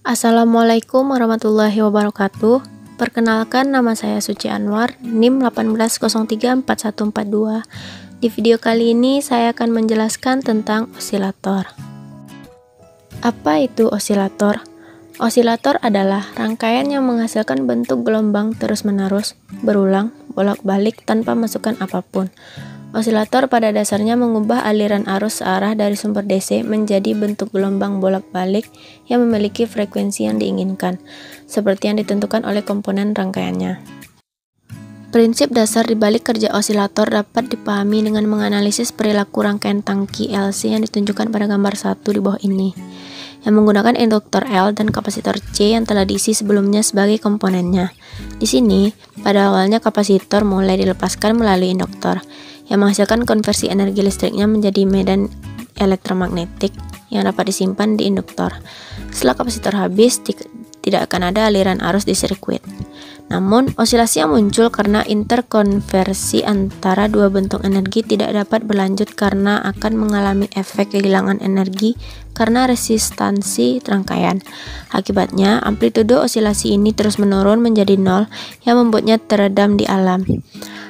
Assalamualaikum warahmatullahi wabarakatuh. Perkenalkan, nama saya Suci Anwar, NIM 18034142. Di video kali ini saya akan menjelaskan tentang osilator. Apa itu osilator? Osilator adalah rangkaian yang menghasilkan bentuk gelombang terus-menerus, berulang, bolak-balik tanpa masukan apapun. Osilator pada dasarnya mengubah aliran arus searah dari sumber DC menjadi bentuk gelombang bolak-balik yang memiliki frekuensi yang diinginkan, seperti yang ditentukan oleh komponen rangkaiannya. Prinsip dasar di balik kerja osilator dapat dipahami dengan menganalisis perilaku rangkaian tangki LC yang ditunjukkan pada gambar 1 di bawah ini, yang menggunakan induktor L dan kapasitor C yang telah diisi sebelumnya sebagai komponennya. Di sini, pada awalnya kapasitor mulai dilepaskan melalui induktor, yang menghasilkan konversi energi listriknya menjadi medan elektromagnetik yang dapat disimpan di induktor. Setelah kapasitor habis, tidak akan ada aliran arus di sirkuit. Namun, osilasi yang muncul karena interkonversi antara dua bentuk energi tidak dapat berlanjut karena akan mengalami efek kehilangan energi karena resistansi rangkaian. Akibatnya, amplitudo osilasi ini terus menurun menjadi nol yang membuatnya teredam di alam.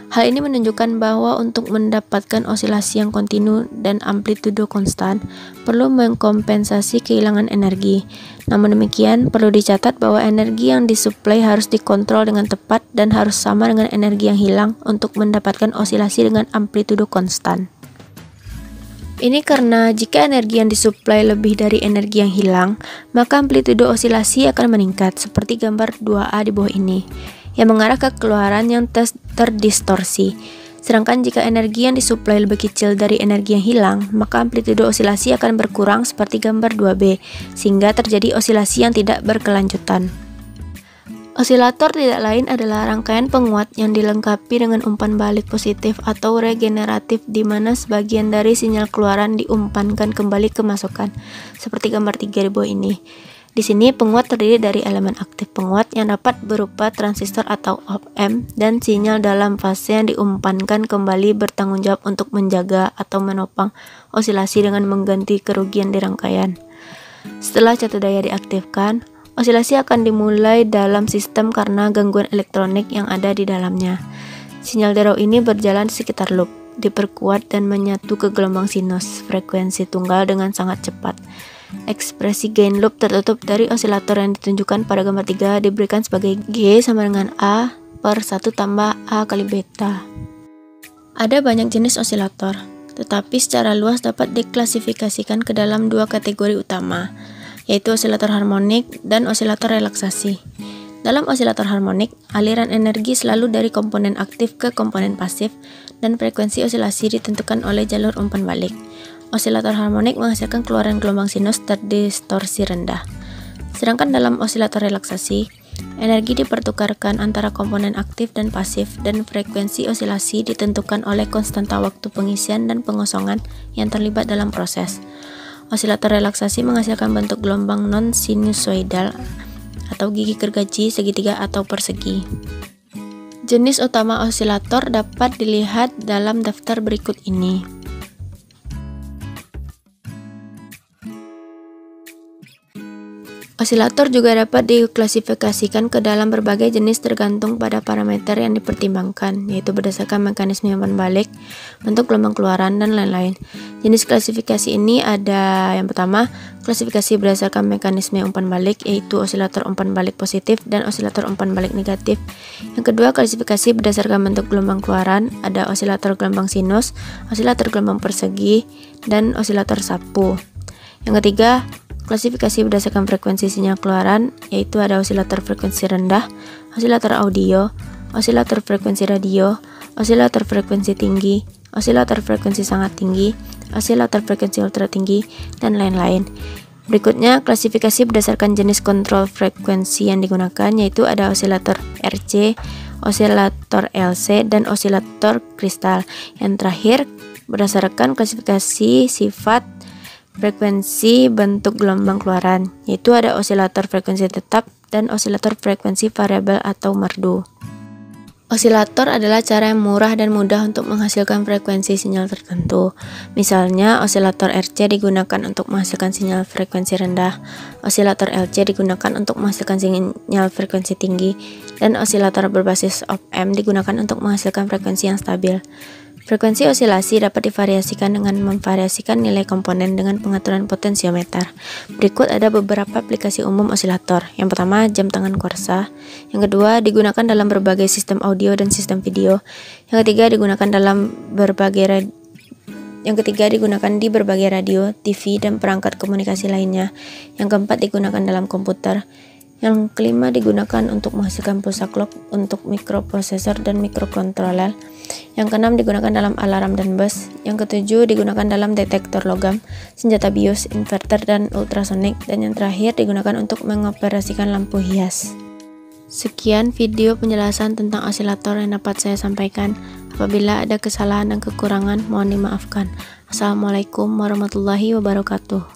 Hal ini menunjukkan bahwa untuk mendapatkan osilasi yang kontinu dan amplitudo konstan, perlu mengkompensasi kehilangan energi. Namun demikian, perlu dicatat bahwa energi yang disuplai harus dikontrol dengan tepat dan harus sama dengan energi yang hilang untuk mendapatkan osilasi dengan amplitudo konstan. Ini karena jika energi yang disuplai lebih dari energi yang hilang, maka amplitudo osilasi akan meningkat, seperti gambar 2A di bawah ini, yang mengarah ke keluaran yang terdistorsi. Sedangkan jika energi yang disuplai lebih kecil dari energi yang hilang, maka amplitudo osilasi akan berkurang seperti gambar 2B, sehingga terjadi osilasi yang tidak berkelanjutan. Osilator tidak lain adalah rangkaian penguat yang dilengkapi dengan umpan balik positif atau regeneratif, di mana sebagian dari sinyal keluaran diumpankan kembali ke masukan, seperti gambar 3 di bawah ini. Di sini penguat terdiri dari elemen aktif penguat yang dapat berupa transistor atau op-amp dan sinyal dalam fase yang diumpankan kembali bertanggung jawab untuk menjaga atau menopang osilasi dengan mengganti kerugian di rangkaian. Setelah catu daya diaktifkan, osilasi akan dimulai dalam sistem karena gangguan elektronik yang ada di dalamnya. Sinyal derau ini berjalan di sekitar loop, diperkuat dan menyatu ke gelombang sinus frekuensi tunggal dengan sangat cepat. Ekspresi gain loop tertutup dari osilator yang ditunjukkan pada gambar 3 diberikan sebagai G sama dengan A per 1 tambah A kali beta. Ada banyak jenis osilator, tetapi secara luas dapat diklasifikasikan ke dalam dua kategori utama, yaitu osilator harmonik dan osilator relaksasi. Dalam osilator harmonik, aliran energi selalu dari komponen aktif ke komponen pasif, dan frekuensi osilasi ditentukan oleh jalur umpan balik. Osilator harmonik menghasilkan keluaran gelombang sinus terdistorsi rendah. Sedangkan dalam osilator relaksasi, energi dipertukarkan antara komponen aktif dan pasif, dan frekuensi osilasi ditentukan oleh konstanta waktu pengisian dan pengosongan yang terlibat dalam proses. Osilator relaksasi menghasilkan bentuk gelombang non-sinusoidal atau gigi gergaji, segitiga, atau persegi. Jenis utama osilator dapat dilihat dalam daftar berikut ini. Osilator juga dapat diklasifikasikan ke dalam berbagai jenis tergantung pada parameter yang dipertimbangkan, yaitu berdasarkan mekanisme umpan balik, bentuk gelombang keluaran, dan lain-lain. Jenis klasifikasi ini ada yang pertama, klasifikasi berdasarkan mekanisme umpan balik, yaitu osilator umpan balik positif dan osilator umpan balik negatif. Yang kedua, klasifikasi berdasarkan bentuk gelombang keluaran, ada osilator gelombang sinus, osilator gelombang persegi, dan osilator sapu. Yang ketiga, klasifikasi berdasarkan frekuensi sinyal keluaran, yaitu ada osilator frekuensi rendah, osilator audio, osilator frekuensi radio, osilator frekuensi tinggi, osilator frekuensi sangat tinggi, osilator frekuensi ultra tinggi, dan lain-lain. Berikutnya, klasifikasi berdasarkan jenis kontrol frekuensi yang digunakan, yaitu ada osilator RC, osilator LC, dan osilator kristal. Yang terakhir, berdasarkan klasifikasi sifat frekuensi bentuk gelombang keluaran, yaitu ada osilator frekuensi tetap dan osilator frekuensi variabel atau merdu. Osilator adalah cara yang murah dan mudah untuk menghasilkan frekuensi sinyal tertentu. Misalnya, osilator RC digunakan untuk menghasilkan sinyal frekuensi rendah, osilator LC digunakan untuk menghasilkan sinyal frekuensi tinggi, dan osilator berbasis op-amp digunakan untuk menghasilkan frekuensi yang stabil. Frekuensi osilasi dapat divariasikan dengan memvariasikan nilai komponen dengan pengaturan potensiometer. Berikut ada beberapa aplikasi umum osilator. Yang pertama, jam tangan kuarsa. Yang kedua, digunakan dalam berbagai sistem audio dan sistem video. Yang ketiga, digunakan di berbagai radio, TV, dan perangkat komunikasi lainnya. Yang keempat, digunakan dalam komputer. Yang kelima, digunakan untuk menghasilkan pulsa clock untuk mikroprosesor dan mikrokontroler. Yang keenam, digunakan dalam alarm dan bus. Yang ketujuh, digunakan dalam detektor logam, senjata bios, inverter, dan ultrasonik. Dan yang terakhir, digunakan untuk mengoperasikan lampu hias. Sekian video penjelasan tentang osilator yang dapat saya sampaikan. Apabila ada kesalahan dan kekurangan, mohon dimaafkan. Assalamualaikum warahmatullahi wabarakatuh.